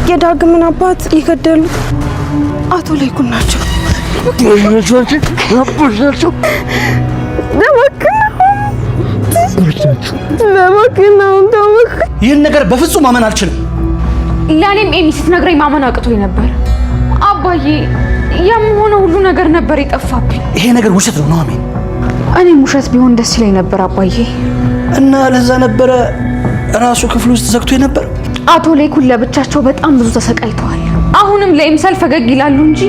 የዳግምን አባት የገደሉት አቶ ላይኩን ናቸው። ይህን ነገር በፍጹም ማመን አልችልም። ለኔም ኤሚ ስትነግረኝ ማመን አቅቶኝ ነበር። አባዬ የምሆነ ሁሉ ነገር ነበር የጠፋብኝ። ይሄ ነገር ውሸት ነው ኑሐሚን። እኔም ውሸት ቢሆን ደስ ይለኝ ነበር አባዬ። እና ለዛ ነበረ ራሱ ክፍል ውስጥ ዘግቶ ነበር። አቶ ላይኩን ለብቻቸው በጣም ብዙ ተሰቃይተዋል። አሁንም ለኢምሳል ፈገግ ይላሉ እንጂ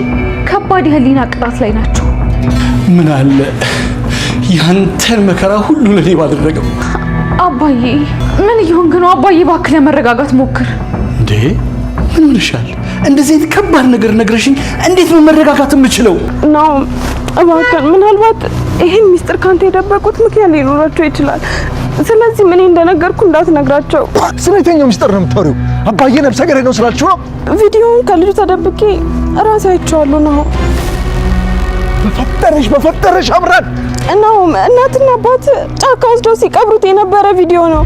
ከባድ የህሊና ቅጣት ላይ ናቸው። ምን አለ ያንተን መከራ ሁሉ ለኔ ባደረገው። አባዬ ምን እየሆንክ ነው? አባዬ እባክህ ለመረጋጋት ሞክር። እንዴ ምን ሆነሻል? እንደዚህ ከባድ ነገር ነግረሽኝ እንዴት ነው መረጋጋት የምችለው? ነው እባክህ፣ ምናልባት ይሄን ሚስጥር ካንተ የደበቁት ምክንያት ሊኖራቸው ይችላል። ስለዚህ ምን እንደነገርኩ እንዳትነግራቸው። ስለየትኛው ሚስጥር ነው የምታወሪው? አባዬ ነፍሰ ገዳይ ነው ስላልሽው ነው? ቪዲዮውን ከልጁ ተደብቄ ራሴ አይቼዋለሁ ነው። በፈጠረሽ አምራን ነው እናትና አባት ጫካ ወስደው ሲቀብሩት የነበረ ቪዲዮ ነው።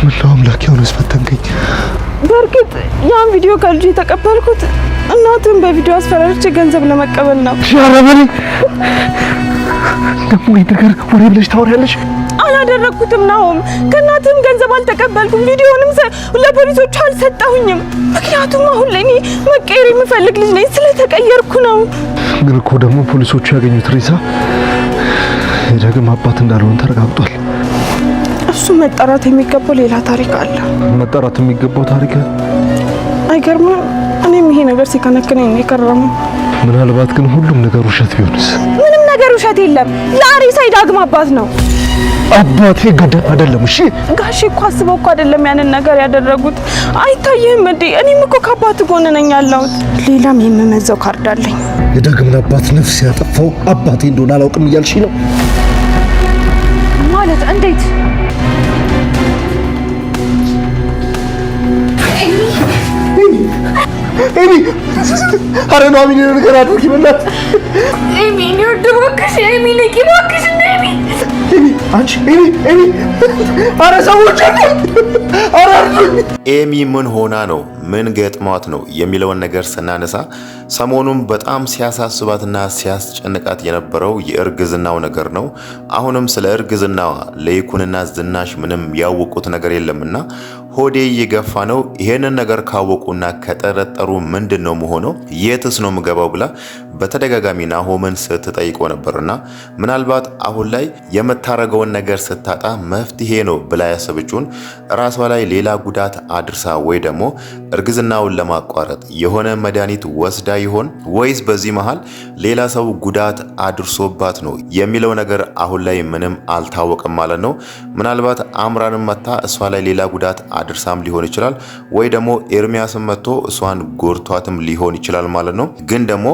ምነው አምላክ ሆነስ ፈተንከኝ። በእርግጥ ያን ቪዲዮ ከልጁ የተቀበልኩት እናትን በቪዲዮ አስፈራርቼ ገንዘብ ለመቀበል ነው። ሻራበኔ ደግሞ ነገር ወሬ ብለሽ ታወሪያለሽ። አላደረኩትም ነው። ከእናትም ገንዘብ አልተቀበልኩም። ቪዲዮንም ለፖሊሶቹ አልሰጠሁኝም። ምክንያቱም አሁን ላይ እኔ መቀየር የምፈልግ ልጅ ነኝ። ስለተቀየርኩ ነው። ግን እኮ ደግሞ ፖሊሶቹ ያገኙት ሬሳ የዳግም አባት እንዳልሆነ ተረጋግጧል። እሱ መጣራት የሚገባው ሌላ ታሪክ አለ። መጣራት የሚገባው ታሪክ አይገርምም? እኔም ይሄ ነገር ሲከነክነኝ ነው የከረመው። ምናልባት ግን ሁሉም ነገር ውሸት ቢሆንስ? ምንም ነገር ውሸት የለም። የአሪሳ የዳግም አባት ነው። አባቴ ገዳይ አይደለም። እሺ ጋሼ እኮ አስበው እኮ አይደለም ያንን ነገር ያደረጉት። አይታየህም እንዴ? እኔም እኮ ከአባት ጎን ነኝ ያለሁት። ሌላም የምመዘው ካርድ አለኝ። የዳግምን አባት ነፍስ ያጠፋው አባቴ እንደሆነ አላውቅም እያልሽ ነው ማለት? እንዴት? ኤሚ አረ ኑሐሚን ነገር አድርጊ በላት። ኤሚ ነው ደወክሽ። ኤሚ ነቂ ወክሽ። ኤሚ አንቺ ኤሚ አረ ሰዎች አረ ኤሚ ምን ሆና ነው ምን ገጥሟት ነው የሚለውን ነገር ስናነሳ ሰሞኑን በጣም ሲያሳስባትና ሲያስጨንቃት የነበረው የእርግዝናው ነገር ነው። አሁንም ስለ እርግዝናዋ ለይኩንና ዝናሽ ምንም ያወቁት ነገር የለምና ሆዴ እየገፋ ነው። ይሄንን ነገር ካወቁና ከጠረጠሩ ምንድነው መሆነው? የትስ ነው ምገባው ብላ በተደጋጋሚ ናሆምን ስትጠይቀው ነበርና ምናልባት አሁን ላይ የምታረገውን ነገር ስታጣ መፍትሄ ነው ብላ ያሰበችውን ራሷ ላይ ሌላ ጉዳት አድርሳ ወይ ደግሞ እርግዝናውን ለማቋረጥ የሆነ መድኃኒት ወስዳ ይሆን ወይስ በዚህ መሃል ሌላ ሰው ጉዳት አድርሶባት ነው የሚለው ነገር አሁን ላይ ምንም አልታወቀም ማለት ነው። ምናልባት አምራንም መታ እሷ ላይ ሌላ ጉዳት አድርሳም ሊሆን ይችላል፣ ወይ ደግሞ ኤርሚያስም መጥቶ እሷን ጎርቷትም ሊሆን ይችላል ማለት ነው። ግን ደግሞ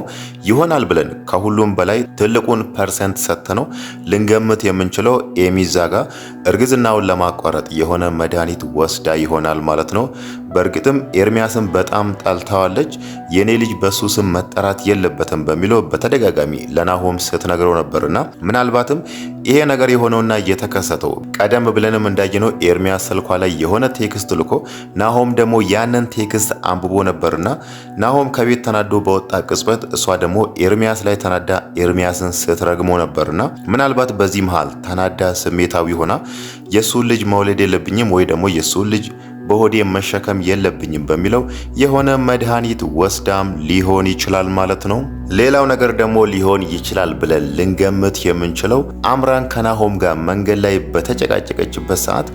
ይሆናል ብለን ከሁሉም በላይ ትልቁን ፐርሰንት ሰጥተነው ልንገምት የምንችለው ኤሚ ዛጋ እርግዝናውን ለማቋረጥ የሆነ መድኃኒት ወስዳ ይሆናል ማለት ነው። በእርግጥም ኤርሚያስን በጣም ጠልታዋለች። የኔ ልጅ በሱ ስም መጠራት የለበትም በሚለው በተደጋጋሚ ለናሆም ስትነግረው ነበርና ምናልባትም ይሄ ነገር የሆነውና የተከሰተው ቀደም ብለንም እንዳየነው ኤርሚያስ ስልኳ ላይ የሆነ ቴክስት ልኮ ናሆም ደግሞ ያንን ቴክስት አንብቦ ነበርና ናሆም ከቤት ተናዶ በወጣ ቅጽበት እሷ ደግሞ ኤርሚያስ ላይ ተናዳ ኤርሚያስን ስትረግሞ ነበርና ምናልባት በዚህ መሃል ተናዳ ስሜታዊ ሆና የሱን ልጅ መውለድ የለብኝም ወይ ደግሞ የሱን ልጅ በሆዴ መሸከም የለብኝም በሚለው የሆነ መድኃኒት ወስዳም ሊሆን ይችላል ማለት ነው። ሌላው ነገር ደግሞ ሊሆን ይችላል ብለን ልንገምት የምንችለው አምራን ከናሆም ጋር መንገድ ላይ በተጨቃጨቀችበት ሰዓት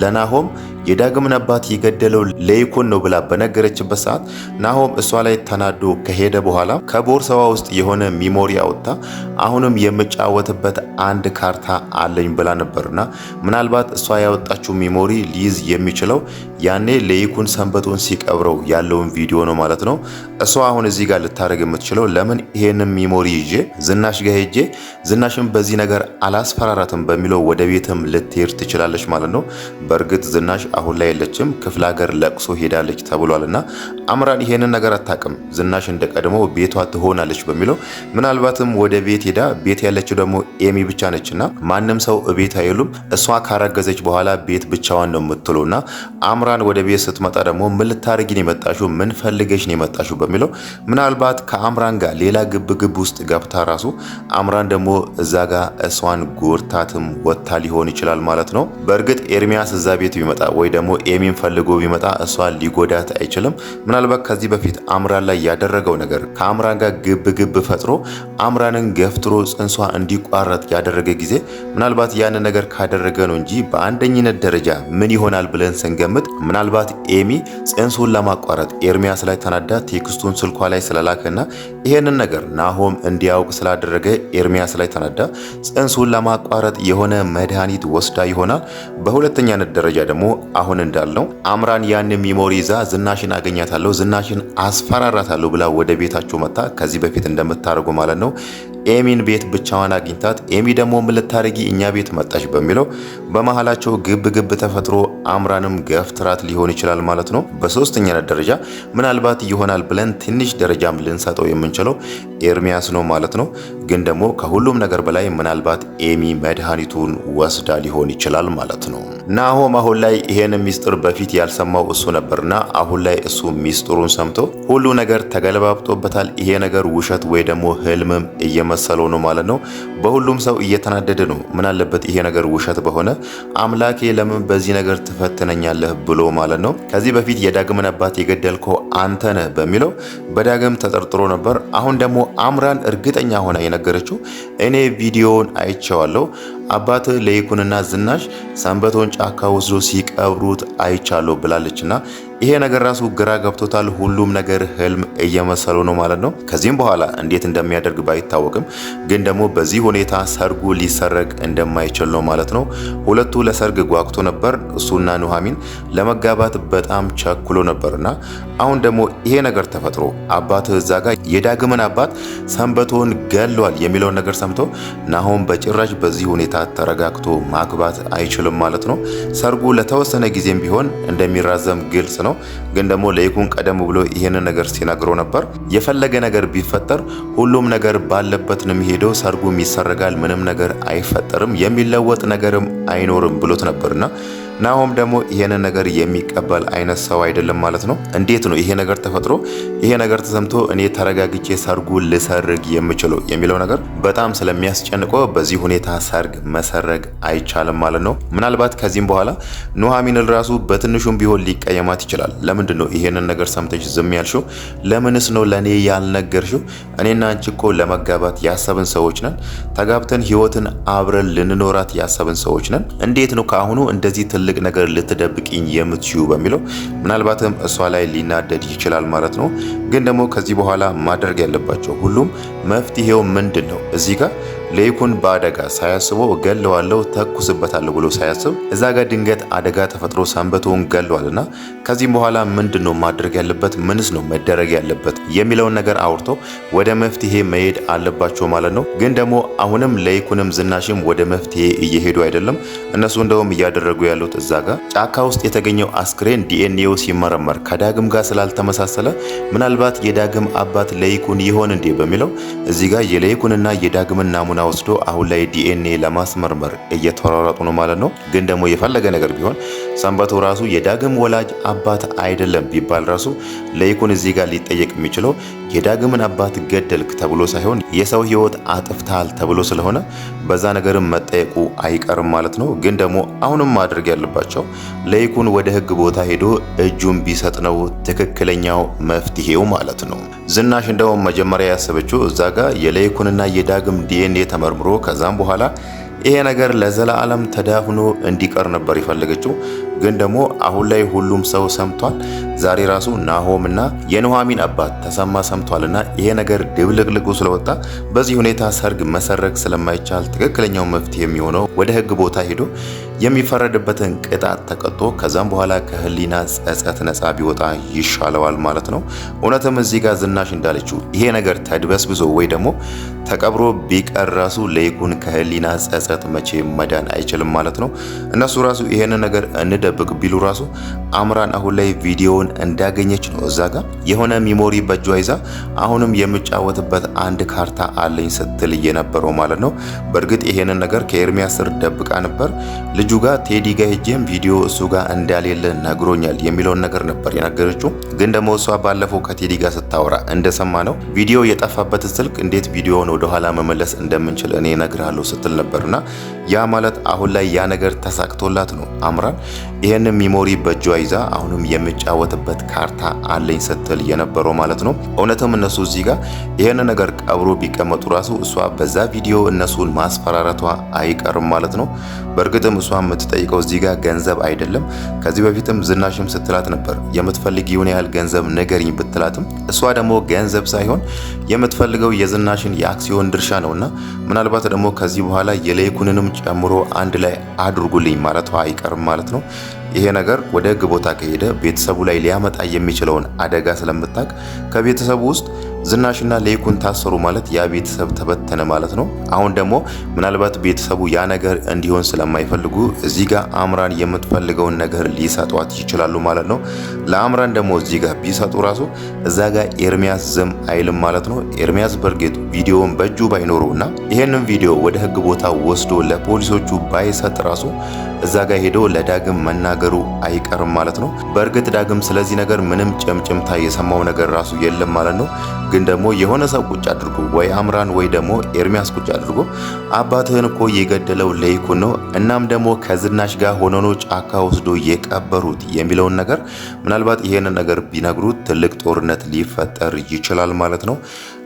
ለናሆም የዳግምን አባት የገደለው ለይኩን ነው ብላ በነገረችበት ሰዓት ናሆም እሷ ላይ ተናዶ ከሄደ በኋላ ከቦርሳዋ ውስጥ የሆነ ሚሞሪ አውጥታ አሁንም የምጫወትበት አንድ ካርታ አለኝ ብላ ነበርና ምናልባት እሷ ያወጣችው ሚሞሪ ሊይዝ የሚችለው ያኔ ለይኩን ሰንበቱን ሲቀብረው ያለውን ቪዲዮ ነው ማለት ነው። እሷ አሁን እዚህ ጋር ልታደርግ የምትችለው ለምን ይሄንን ሚሞሪ ይዤ ዝናሽ ጋር ሄጄ ዝናሽን በዚህ ነገር አላስፈራራትም በሚለው ወደ ቤትም ልትሄድ ትችላለች ማለት ነው። በእርግጥ ዝናሽ አሁን ላይ የለችም፣ ክፍለ ሀገር ለቅሶ ሄዳለች ተብሏልና አምራን ይሄንን ነገር አታውቅም። ዝናሽ እንደቀድሞ ቤቷ ትሆናለች በሚለው ምናልባትም ወደ ቤት ሄዳ ቤት ያለችው ደግሞ ኤሚ ብቻ ነችና ማንም ሰው ቤት አይሉም። እሷ ካረገዘች በኋላ ቤት ብቻዋን ነው የምትለውና አምራን ወደ ቤት ስትመጣ ደግሞ ምን ልታረጊ ነው የመጣሽው? ምን ፈልገሽ ነው የመጣሽው? በሚለው ምናልባት ከአምራን ጋር ሌላ ግብ ውስጥ ገብታ ራሱ አምራን ደግሞ እዛ ጋር እሷን ጎርታትም ወጥታ ሊሆን ይችላል ማለት ነው። በእርግጥ ኤርሚያስ እዛ ቤት ቢመጣ ወይ ደግሞ ኤሚን ፈልጎ ቢመጣ እሷን ሊጎዳት አይችልም። ምናልባት ከዚህ በፊት አምራን ላይ ያደረገው ነገር ከአምራን ጋር ግብ ፈጥሮ አምራንን ገፍትሮ ጽንሷ እንዲቋረጥ ያደረገ ጊዜ ምናልባት ያን ነገር ካደረገ ነው እንጂ በአንደኝነት ደረጃ ምን ይሆናል ብለን ስንገምት ምናልባት ኤሚ ጽንሱን ለማቋረጥ ኤርሚያስ ላይ ተናዳ ቴክስቱን ስልኳ ላይ ስለላከና ይሄንን ነገር ናሆም እንዲያውቅ ስላደረገ ኤርሚያስ ላይ ተናዳ ጽንሱን ለማቋረጥ የሆነ መድኃኒት ወስዳ ይሆናል። በሁለተኛነት ደረጃ ደግሞ አሁን እንዳልነው አምራን ያን ሚሞሪ ይዛ ዝናሽን አገኛታለሁ፣ ዝናሽን አስፈራራታለሁ ብላ ወደ ቤታቸው መጣ። ከዚህ በፊት እንደምታደርጉ ማለት ነው። ኤሚን ቤት ብቻዋን አግኝታት ኤሚ ደግሞ ምን ልታረጊ እኛ ቤት መጣሽ በሚለው በመሃላቸው ግብ ተፈጥሮ አምራንም ገፍትራት ሊሆን ይችላል ማለት ነው። በሶስተኛነት ደረጃ ምናልባት ይሆናል ብለን ትንሽ ደረጃም ልንሰጠው የምንችለው ኤርሚያስ ነው ማለት ነው። ግን ደግሞ ከሁሉም ነገር በላይ ምናልባት ኤሚ መድኃኒቱን ወስዳ ሊሆን ይችላል ማለት ነው። ናሆም አሁን ላይ ይሄን ሚስጥር በፊት ያልሰማው እሱ ነበርና አሁን ላይ እሱ ሚስጥሩን ሰምቶ ሁሉ ነገር ተገለባብጦበታል። ይሄ ነገር ውሸት ወይ ደግሞ ህልምም እየመሰለው ነው ማለት ነው። በሁሉም ሰው እየተናደደ ነው። ምን አለበት ይሄ ነገር ውሸት በሆነ አምላኬ ለምን በዚህ ነገር ትፈትነኛለህ ብሎ ማለት ነው። ከዚህ በፊት የዳግምን አባት የገደልከው አንተ ነህ በሚለው በዳግም ተጠርጥሮ ነበር። አሁን ደግሞ አምራን እርግጠኛ ሆና የነገረችው እኔ ቪዲዮውን አይቼዋለሁ፣ አባት ለይኩንና ዝናሽ ሰንበቶን ጫካ ወስዶ ሲቀብሩት አይቻለሁ ብላለችና ይሄ ነገር ራሱ ግራ ገብቶታል። ሁሉም ነገር ህልም እየመሰለው ነው ማለት ነው። ከዚህም በኋላ እንዴት እንደሚያደርግ ባይታወቅም ግን ደግሞ በዚህ ሁኔታ ሰርጉ ሊሰረግ እንደማይችል ነው ማለት ነው። ሁለቱ ለሰርግ ጓጉቶ ነበር። እሱና ኑሐሚን ለመጋባት በጣም ቸኩሎ ነበርና አሁን ደግሞ ይሄ ነገር ተፈጥሮ አባት እዛ ጋር የዳግምን አባት ሰንበቶን ገሏል የሚለውን ነገር ሰምቶ ናሆም በጭራሽ በዚህ ሁኔታ ተረጋግቶ ማግባት አይችልም ማለት ነው። ሰርጉ ለተወሰነ ጊዜም ቢሆን እንደሚራዘም ግልጽ ነው። ግን ደግሞ ለይኩን ቀደም ብሎ ይሄንን ነገር ሲነግረው ነበር። የፈለገ ነገር ቢፈጠር ሁሉም ነገር ባለበት ነው የሚሄደው፣ ሰርጉም ይሰረጋል፣ ምንም ነገር አይፈጠርም፣ የሚለወጥ ነገርም አይኖርም ብሎት ነበርና ናሆም ደግሞ ይሄንን ነገር የሚቀበል አይነት ሰው አይደለም ማለት ነው። እንዴት ነው ይሄ ነገር ተፈጥሮ ይሄ ነገር ተሰምቶ እኔ ተረጋግቼ ሰርጉ ልሰርግ የምችለው የሚለው ነገር በጣም ስለሚያስጨንቀው በዚህ ሁኔታ ሰርግ መሰረግ አይቻልም ማለት ነው። ምናልባት ከዚህም በኋላ ኑሐሚን ራሱ በትንሹም ቢሆን ሊቀየማት ይችላል። ለምንድን ነው ይሄንን ነገር ሰምተሽ ዝም ያልሽው? ለምንስ ነው ለኔ ያልነገርሽው? እኔና አንቺ እኮ ለመጋባት ያሰብን ሰዎች ነን። ተጋብተን ህይወትን አብረን ልንኖራት ያሰብን ሰዎች ነን። እንዴት ነው ከአሁኑ እንደዚህ ትልቅ ነገር ልትደብቅኝ የምትችዩ በሚለው ምናልባትም እሷ ላይ ሊናደድ ይችላል ማለት ነው። ግን ደግሞ ከዚህ በኋላ ማድረግ ያለባቸው ሁሉም መፍትሄው ምንድን ነው? እዚህ ጋር ለይኩን በአደጋ ሳያስበው ገለዋለሁ ተኩስበታለሁ ብሎ ሳያስብ እዛ ጋር ድንገት አደጋ ተፈጥሮ ሰንበቶን ገለዋልና ከዚህም በኋላ ምንድነው ማድረግ ያለበት? ምንስ ነው መደረግ ያለበት የሚለውን ነገር አውርቶ ወደ መፍትሄ መሄድ አለባቸው ማለት ነው። ግን ደግሞ አሁንም ለይኩንም ዝናሽም ወደ መፍትሄ እየሄዱ አይደለም። እነሱ እንደውም እያደረጉ ያሉት እዛ ጋር ጫካ ውስጥ የተገኘው አስክሬን ዲኤንኤው ሲመረመር ከዳግም ጋር ስላልተመሳሰለ ምናልባት የዳግም አባት ለይኩን ይሆን እንዴ በሚለው እዚህ ጋር የለይኩንና የዳግምን ናሙና ወስዶ አሁን ላይ ዲኤንኤ ለማስመርመር እየተሯሯጡ ነው ማለት ነው። ግን ደግሞ የፈለገ ነገር ቢሆን ሰንበቶ ራሱ የዳግም ወላጅ አባት አይደለም ቢባል ራሱ ለይኩን እዚህ ጋር ሊጠየቅ የሚችለው የዳግምን አባት ገደልክ ተብሎ ሳይሆን የሰው ህይወት አጥፍታል ተብሎ ስለሆነ በዛ ነገርም መጠየቁ አይቀርም ማለት ነው። ግን ደግሞ አሁንም ማድረግ ያለባቸው ለይኩን ወደ ህግ ቦታ ሄዶ እጁን ቢሰጥ ነው ትክክለኛው መፍትሄው ማለት ነው። ዝናሽ እንደውም መጀመሪያ ያሰበችው እዛ ጋር የለይኩንና የዳግም ዲኤንኤ ተመርምሮ ከዛም በኋላ ይሄ ነገር ለዘላለም ተዳፍኖ እንዲቀር ነበር የፈለገችው። ግን ደግሞ አሁን ላይ ሁሉም ሰው ሰምቷል። ዛሬ ራሱ ናሆምና የኑሐሚን አባት ተሰማ ሰምቷልና ይሄ ነገር ድብልቅልቁ ስለወጣ በዚህ ሁኔታ ሰርግ መሰረግ ስለማይቻል ትክክለኛው መፍትሄ የሚሆነው ወደ ህግ ቦታ ሄዶ የሚፈረድበትን ቅጣት ተቀጦ ከዛም በኋላ ከህሊና ጸጸት ነጻ ቢወጣ ይሻለዋል ማለት ነው። እውነትም እዚህ ጋር ዝናሽ እንዳለችው ይሄ ነገር ተድበስብሶ ወይ ደግሞ ተቀብሮ ቢቀር ራሱ ለይኩን ከህሊና ጸጸት መቼ መዳን አይችልም ማለት ነው። እነሱ ራሱ ይሄንን ነገር እንደብቅ ቢሉ ራሱ አምራን አሁን ላይ ቪዲዮውን እንዳገኘች ነው እዛ ጋር የሆነ ሚሞሪ በእጇ ይዛ አሁንም የምጫወትበት አንድ ካርታ አለኝ ስትል የነበረው ማለት ነው። በእርግጥ ይሄንን ነገር ከኤርሚያስ ስር ደብቃ ነበር። ልጁ ጋር ቴዲ ጋር ሄጄም ቪዲዮ እሱ ጋር እንዳሌለ ነግሮኛል የሚለውን ነገር ነበር የነገረችው። ግን ደግሞ እሷ ባለፈው ከቴዲ ጋር ስታወራ እንደሰማ ነው ቪዲዮ የጠፋበት ስልክ እንዴት ቪዲዮውን ወደ ኋላ መመለስ እንደምንችል እኔ እነግርሃለሁ ስትል ነበርና ያ ማለት አሁን ላይ ያ ነገር ተሳክቶላት ነው አምራን ይሄንን ሚሞሪ በእጇ ይዛ አሁንም የምጫወትበት ካርታ አለኝ ስትል የነበረው ማለት ነው። እውነትም እነሱ እዚህ ጋር ይሄንን ነገር ቀብሮ ቢቀመጡ ራሱ እሷ በዛ ቪዲዮ እነሱን ማስፈራረቷ አይቀርም ማለት ነው። በእርግጥም እሷ የምትጠይቀው እዚህ ጋር ገንዘብ አይደለም። ከዚህ በፊትም ዝናሽም ስትላት ነበር የምትፈልጊውን ያህል ገንዘብ ንገሪኝ ብትላትም እሷ ደግሞ ገንዘብ ሳይሆን የምትፈልገው የዝናሽን የአክሲዮን ድርሻ ነውና ምናልባት ደግሞ ከዚህ በኋላ የለይኩንንም ጨምሮ አንድ ላይ አድርጉልኝ ማለቷ አይቀርም ማለት ነው። ይሄ ነገር ወደ ህግ ቦታ ከሄደ ቤተሰቡ ላይ ሊያመጣ የሚችለውን አደጋ ስለምታውቅ ከቤተሰቡ ውስጥ ዝናሽና ለይኩን ታሰሩ ማለት ያ ቤተሰብ ተበተነ ማለት ነው። አሁን ደግሞ ምናልባት ቤተሰቡ ያ ነገር እንዲሆን ስለማይፈልጉ እዚህ ጋር አምራን የምትፈልገውን ነገር ሊሰጧት ይችላሉ ማለት ነው። ለአምራን ደግሞ እዚህ ጋር ቢሰጡ ራሱ እዛ ጋር ኤርሚያስ ዝም አይልም ማለት ነው። ኤርሚያስ በርግጥ ቪዲዮውን በእጁ ባይኖረውና ይሄንን ቪዲዮ ወደ ህግ ቦታ ወስዶ ለፖሊሶቹ ባይሰጥ ራሱ እዛ ጋር ሄዶ ለዳግም መናገሩ አይቀርም ማለት ነው። በእርግጥ ዳግም ስለዚህ ነገር ምንም ጭምጭምታ የሰማው ነገር ራሱ የለም ማለት ነው። ግን ደግሞ የሆነ ሰው ቁጭ አድርጎ ወይ አምራን ወይ ደግሞ ኤርሚያስ ቁጭ አድርጎ አባትህን እኮ የገደለው ለይኩን ነው፣ እናም ደግሞ ከዝናሽ ጋር ሆኖ ነው ጫካ ወስዶ የቀበሩት የሚለውን ነገር ምናልባት ይሄንን ነገር ቢነግሩት ትልቅ ጦርነት ሊፈጠር ይችላል ማለት ነው።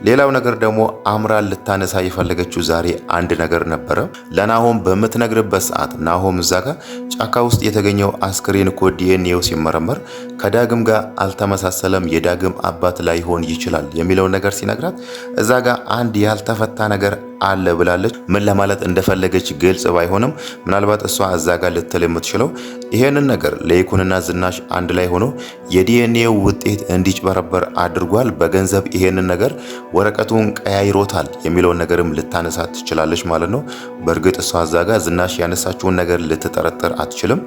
ሌላው ነገር ደግሞ አምራን ልታነሳ የፈለገችው ዛሬ አንድ ነገር ነበረ። ለናሆም በምትነግርበት ሰዓት ናሆም እዛ ጋር ጫካ ውስጥ የተገኘው አስክሬን እኮ ዲኤንኤው ሲመረመር ከዳግም ጋር አልተመሳሰለም፣ የዳግም አባት ላይሆን ይችላል የሚለው ነገር ሲነግራት እዛ ጋር አንድ ያልተፈታ ነገር አለ ብላለች። ምን ለማለት እንደፈለገች ግልጽ ባይሆንም ምናልባት እሷ እዛ ጋር ልትል የምትችለው ይሄንን ነገር ለይኩንና ዝናሽ አንድ ላይ ሆኖ የዲኤንኤው ውጤት እንዲጭበረበር አድርጓል፣ በገንዘብ ይሄንን ነገር ወረቀቱን ቀያይሮታል የሚለውን ነገርም ልታነሳ ትችላለች ማለት ነው። በእርግጥ እሷ እዛ ጋር ዝናሽ ያነሳችውን ነገር ልትጠረጥር አትችልም።